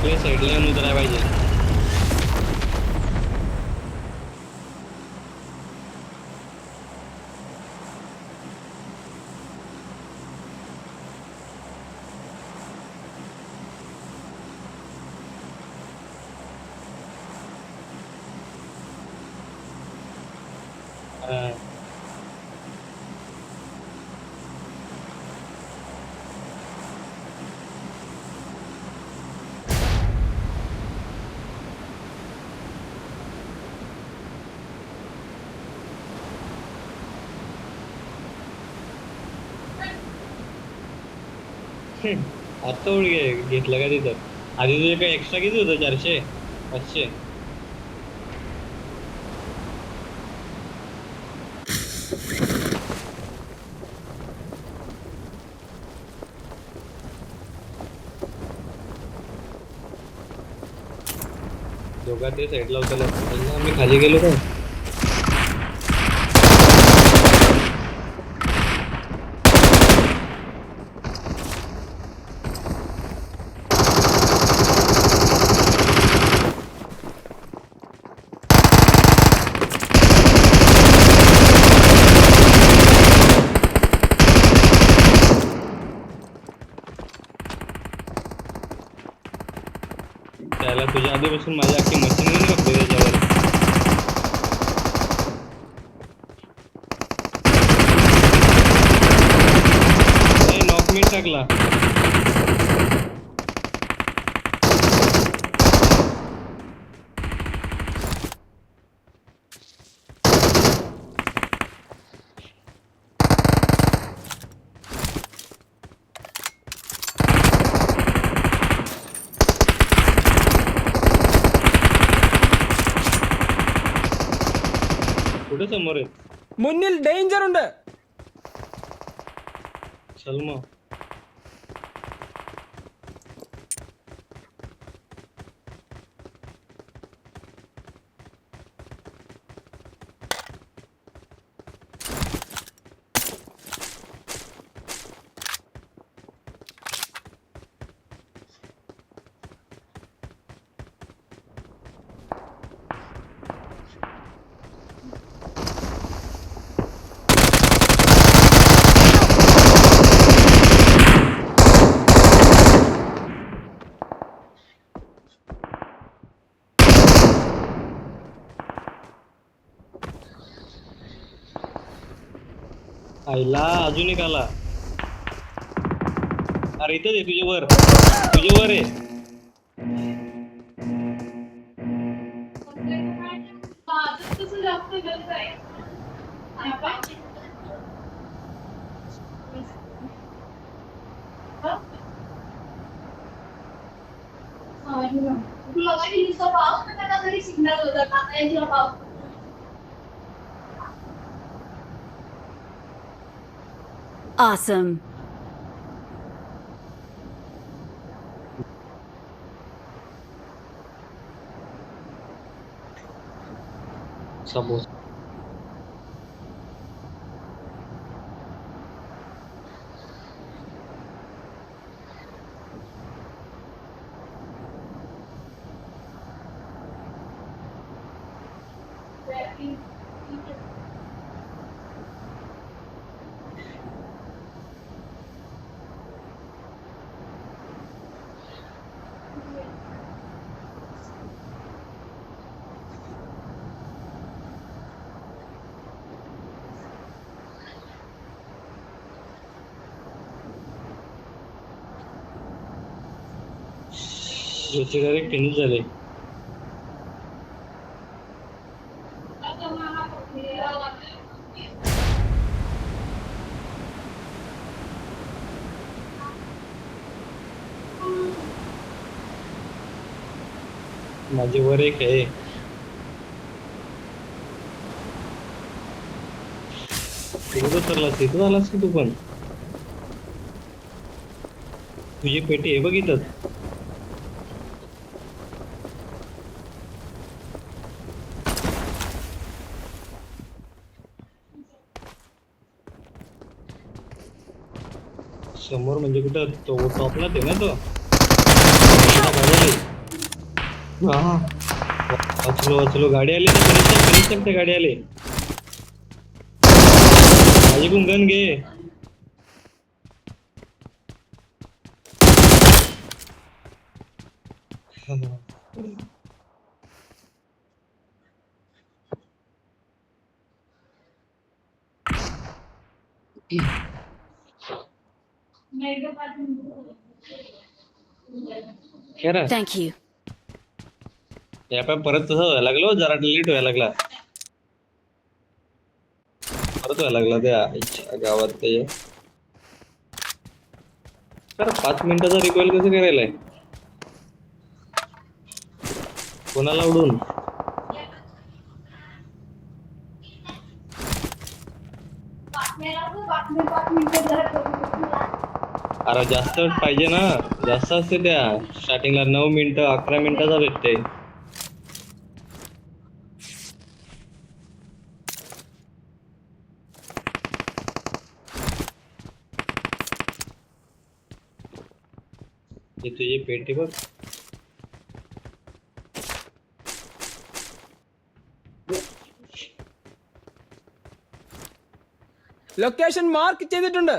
आपल्या साईडला येऊन उतरायला पाहिजे. हा. आता घेतलं का तिथं? आधी तुझे काय एक्स्ट्रा किती होतं? 400 500? दोघा ते साईडला होतं. आम्ही खाली गेलो का? त्याला तुझ्या आधीपासून माझी अख्खी मशीन घेऊन बघते त्याच्यावर. नॉक मी टाकला. कुठे समोर आहे? മുന്നിൽ ഡേഞ്ചർ ഉണ്ട്. चल मग. आईला अजून एक आला. अरे इथंच आहे तुझ्यावर आहे. Awesome. समोर याचे डायरेक्ट फिनिश झाले. माझे वर एक आहे. तिथं सरलास तिथं झालास की तू पण. तुझी पेटी आहे बघितलं. समोर म्हणजे कुठं तो टॉपलाच आहे ना तो. हा वाचलो वाचलो, गाडी आली ना, फिनिश टाक ते, गाडी आली. माझी कुंगण घे. खरं Thank you. या पाय परत तसं व्हायला लागलो, जरा डिलीट व्हायला लागला, परत व्हायला लागला त्या आईच्या गावात ते. तर 5 मिनिटाचा रिकॉइल कसं करायलाय, कोणाला उडून. अरे जास्त पाहिजे ना, जास्त असते त्या स्टार्टिंगला 9 मिनिटं 11 मिनिटाचा भेटते. हे तुझी पेटी बघ. ലൊക്കേഷൻ മാർക്ക് ചെയ്തിട്ടുണ്ട്.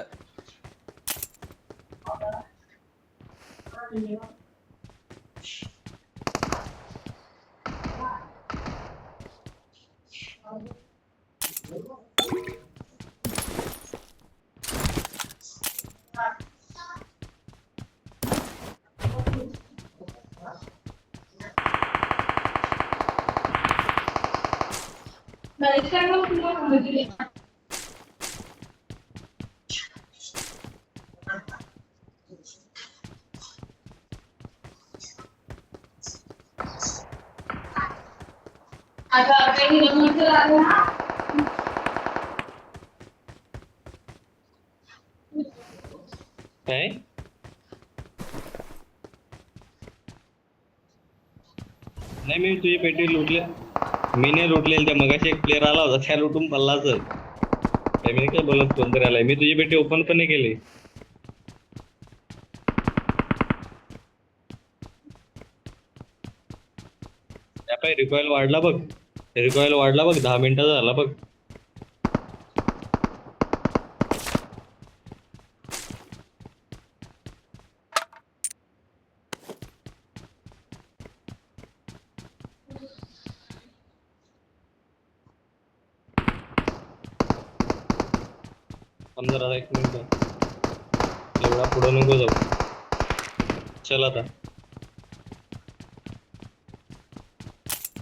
काय नाही, मी तुझी पेटी लुटले, मी नाही लुटलेली. त्या मगाशी एक प्लेअर आला होता, त्या लुटून पडलाच. काय मी काय बोलत, कोणतरी आलाय. मी तुझी पेटी ओपन पण नाही केली. त्या पाय रिकॉइल वाढला बघ, रिकॉइल वाढला बघ, 10 मिनिटाचा झाला बघ. जरा 1 मिनिट, एवढा पुढं नको जाऊ. चल आता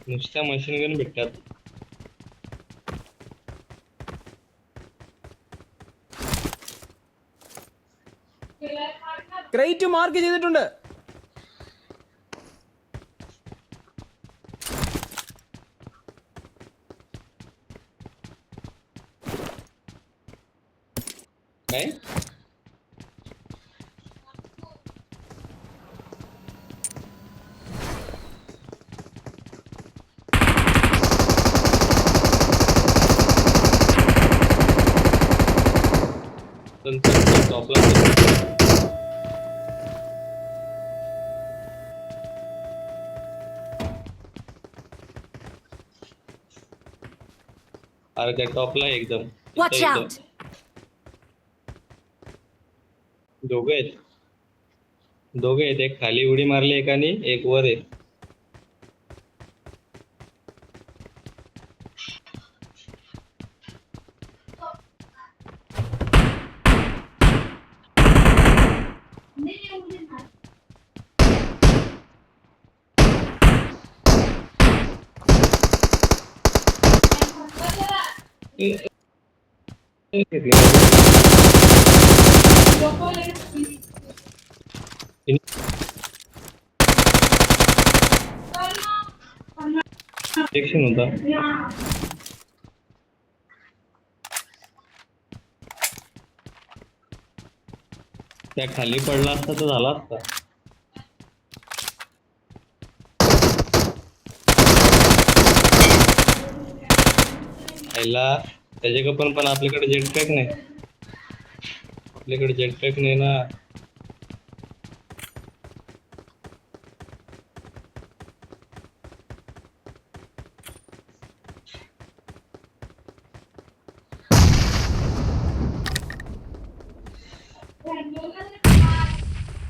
नुसत्या मशीन गन भेटतात. ക്രേറ്റ് മാർക്ക് ചെയ്തിട്ടുണ്ട്. काय टॉपला अरे त्या टॉपला एकदम Watch इथं out! दोघे आहेत, दोघे आहेत. एक खाली उडी मारली एकाने, एक वर आहे. सेक्शन होता. त्या खाली पडला असता तर झाला असता. पहिला त्याच्याकडे पण आपल्याकडे जेट पॅक नाही, आपल्याकडे जेट पॅक नाही ना.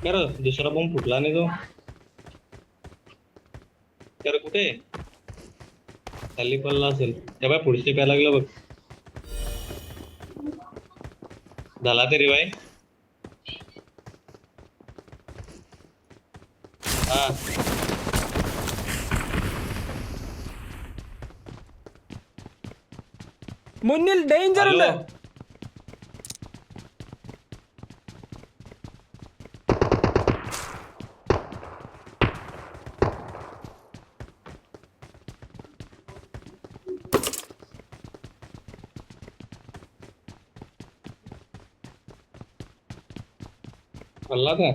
कर दुसरा बॉम्ब फुटला नाही तो. कर कुठे खाली पडला असेल त्या बाय पुढचे प्या लागलं बघ. झाला ते रिवाय. हा മുന്നിൽ ഡേഞ്ചർ ഉണ്ട്. हॅलो. पडला का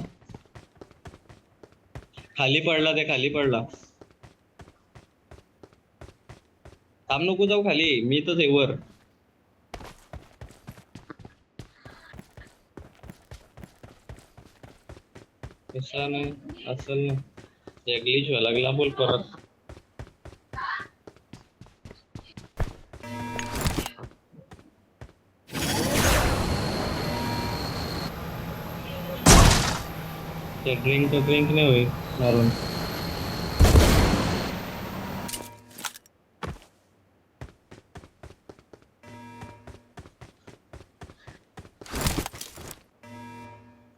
खाली पडला ते खाली पडला. थांब नको जाऊ खाली मी तर वर. कसा नाही असल ना ग्लिच व्हायला लागला बोल परत. ते ड्रिंक नाही होईल मारून.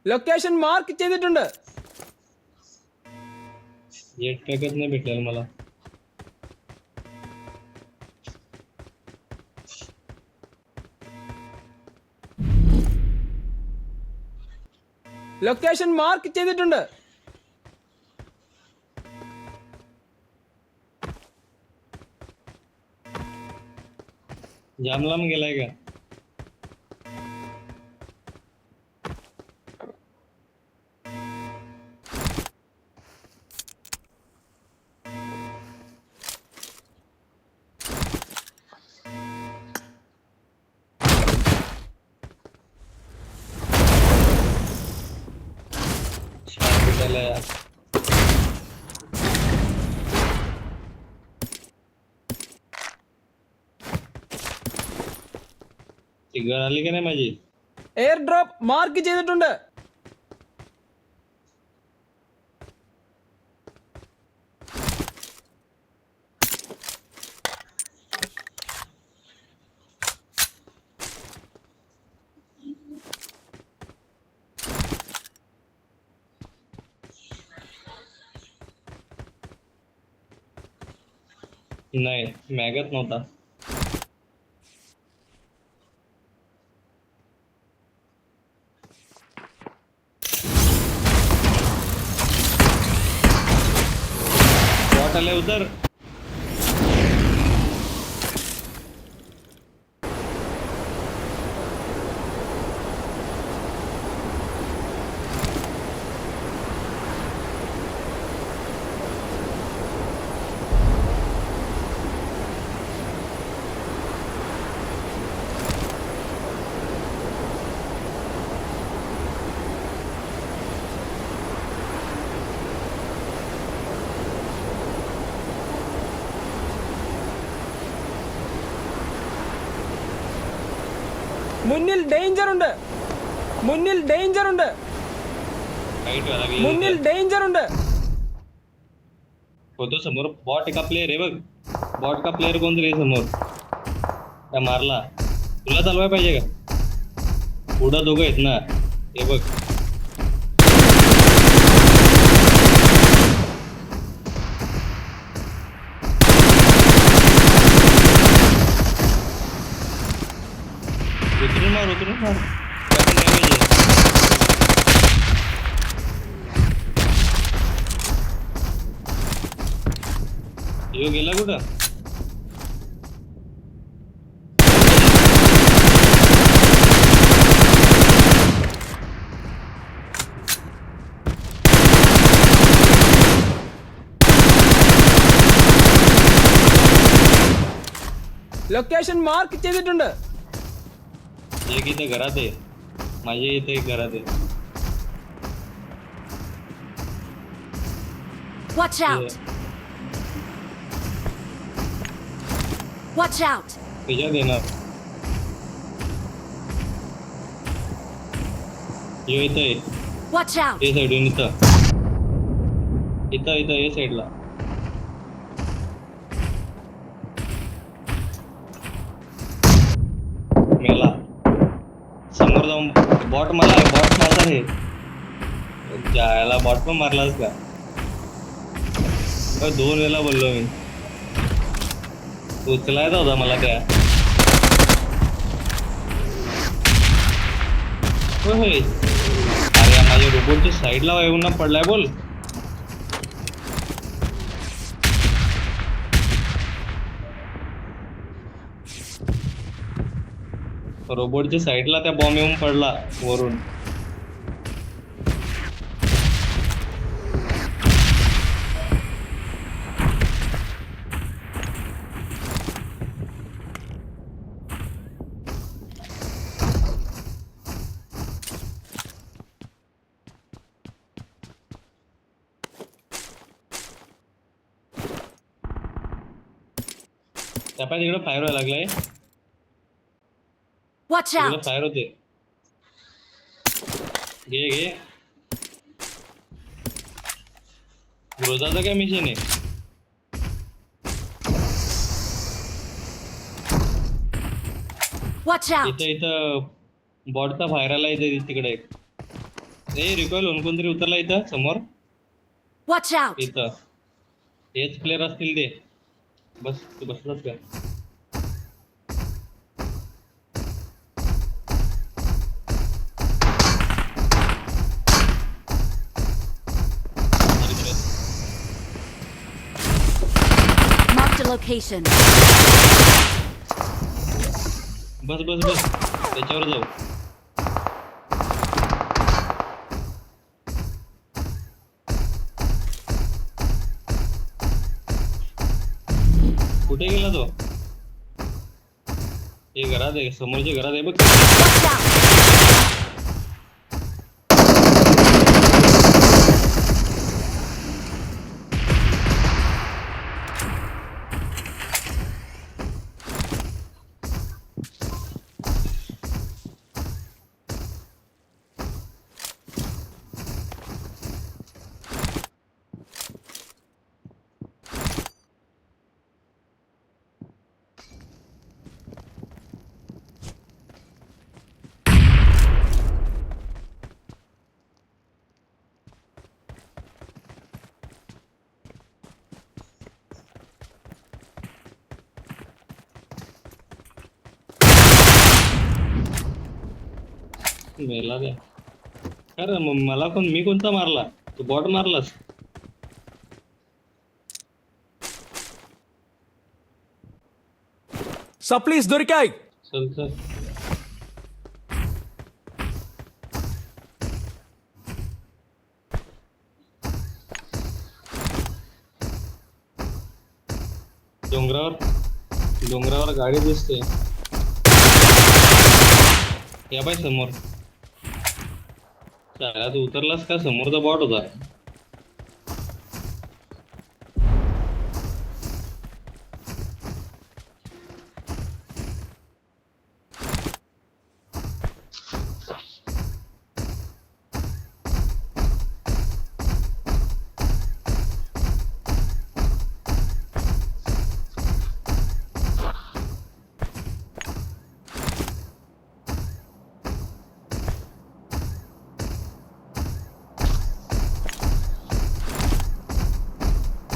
ലൊക്കേഷൻ മാർക്ക് ചെയ്തിട്ടുണ്ട്. जेट पॅकच नाही भेटेल मला. ലൊക്കേഷൻ മാർക്ക് ചെയ്തിട്ടുണ്ട്. जाम लांब गेलाय का. भेटायला यार. सिग्नल आली का नाही माझी. എയർ ഡ്രോപ്പ് മാർക്ക് ചെയ്തിട്ടുണ്ട്. नाही मॅगच नव्हता. बॉट आले उतर. മുന്നിൽ ഡേഞ്ചർ ഉണ്ട്. മുന്നിൽ ഡേഞ്ചർ ഉണ്ട്. राईट वाला गेला मुन्निल उतर. डेंजर ഉണ്ട്. होतो समोर बॉट का प्लेअर आहे बघ. बॉट का प्लेअर कोणतरी आहे समोर. त्या मारला तुला चालवाय पाहिजे का. पुढं दोघं आहेत ना हे बघ. उतरून मार उतरून मार. त्यातून damage आहे. ह्यो गेला कुठं. ലൊക്കേഷൻ മാർക്ക് ചെയ്തിട്ടുണ്ട്. एक इथं घरात आहे माझ्या इथे एक घरात आहे. Watch out! Watch out! त्याच्यात येणार. ह्यो इथं आहे Watch out! हे साईडून इथं इथं इथं हे साईडला. मेला समोर जाऊन बॉट मला बॉट मारला रे. जायला बॉट पण मारलास का? 2 वेळा बोललो मी. उचलायचा होता मला त्या. होय होय. अरे माझ्या रोबोटच्या साईडला येऊन ना पडलाय बोल. रोबोटच्या साईडला त्या बॉम्ब येऊन पडला वरून. त्या तिकडे फायर व्हायला लागलाय. Watch तिकडे out! फायर होते. घे घे. रोजाचं काय मिशन आहे? Watch out! इथं इथं बॉटचा फायर आला इथे तिकडे. ए रिकॉइल होऊन कोणतरी उतरला इथं समोर. Watch out! इथं हेच प्लेअर असतील ते. बस तू बसलास का? Marked a location. बस बस बस त्याच्यावर जाऊ. कुठे गेला तो? हे घरात आहे समोरच्या घरात आहे बघ. Watch out! मेला द्या. अरे मला पण मी कोणता मारला? तू बॉट मारलास. సప్లీస్ దొరికాయి. चल चल. डोंगरावर गाडी दिसते. या बाई समोर. चाला तू उतरलास का? समोरचा बॉट होता.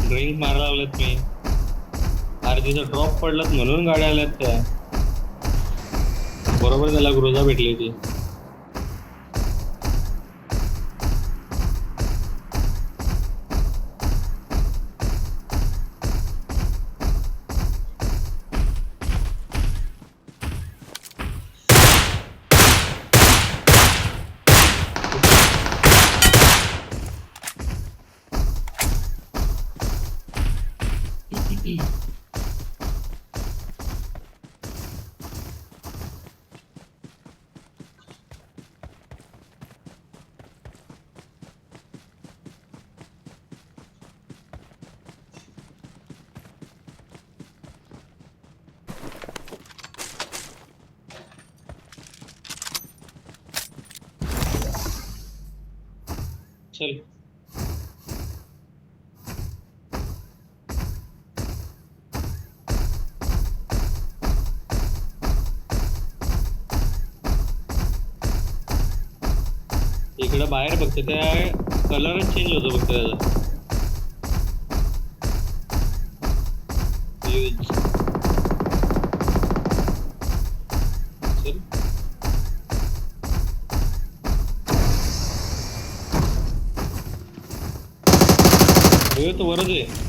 ड्रिंक मारायला लागलेत मी. अरे तिथं ड्रॉप पडलात म्हणून गाड्या आल्यात त्या. बरोबर त्याला ग्रोजा भेटली होती. चल. इकडं बाहेर फक्त त्या कलरच चेंज होतो फक्त त्याचा. यूज. चल. हे तो वरच आहे.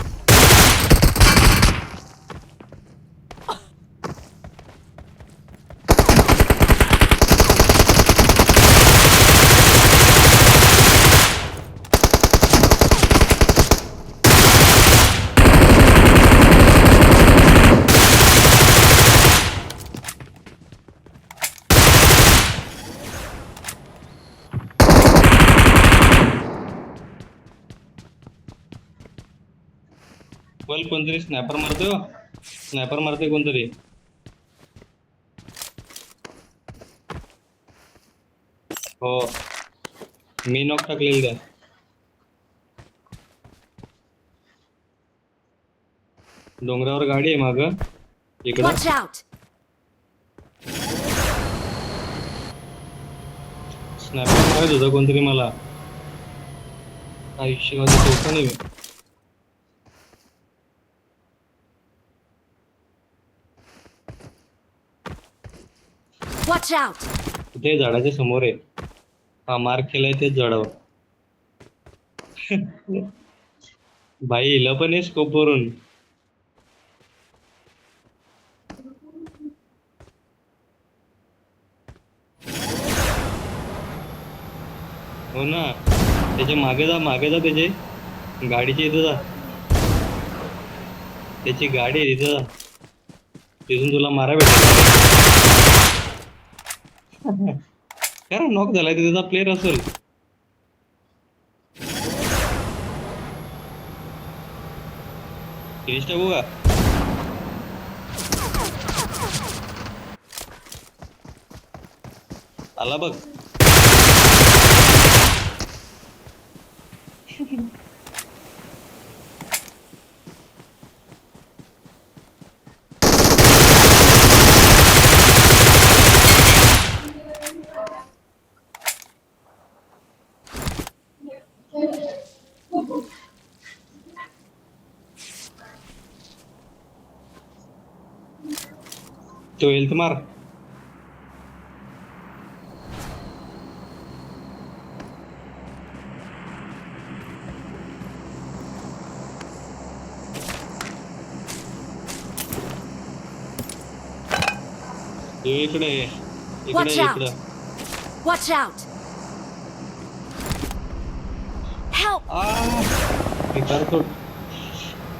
बोल कोणतरी स्नॅपर मारतोय हो. स्नॅपर मारतोय कोणतरी. हो मी नॉक टाकलेलं त्या. डोंगरावर गाडी आहे माग इकडं. Watch out! स्नॅपर मारत होता कोणतरी मला. आयुष्यामध्ये चौथा नाही मी. Watch out! ते झाडाच्या समोर आहे. हा मार्क केलाय तेच झाडावर. भाई हिला पण आहे स्कोप वरून. हो ना त्याच्या मागे जा त्याचे गाडीच्या इथं जा. त्याची गाडी आहे तिथं जा. तिथून तुला मारा भेटेल. कारण नॉक झालाय तर त्याचा प्लेअर असेल. फिनिश टाकू का. आला बघ. तो हेल्थ मार. इकडे इकडे Watch out. इकडं. Watch out! Help!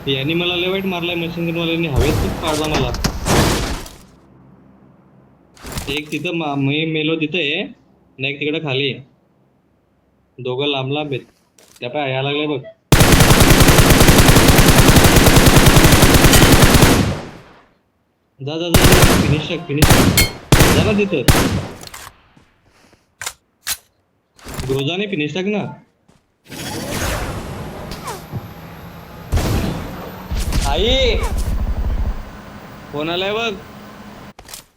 यांनी मला लय वाईट मारलाय. मशीन गन वाल्यांनी हवेतच पाडला मला. एक तिथं मी मेलो तिथं आहे ना. एक तिकडे खाली आहे. दोघं लांब लांब आहेत. त्या पाय यायला लागले बघ. जा जा जा फिनिश जा ना तिथं. रोजाने फिनिश टाक ना. आई फोन आलाय बघ.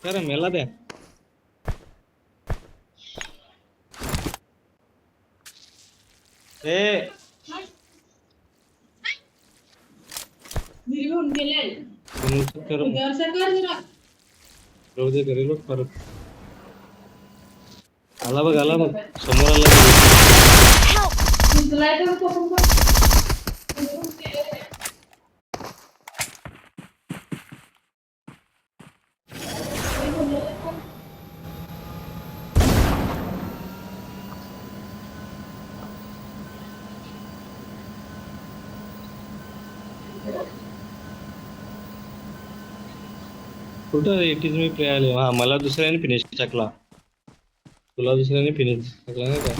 खरं मेला द्या. ए रोजे करेल बघ परत. आला बघ समोर आला. कुठं एकटीच मी प्ले आले. हा मला दुसऱ्याने फिनिश टाकला. तुला दुसऱ्याने फिनिश टाकला नाही का.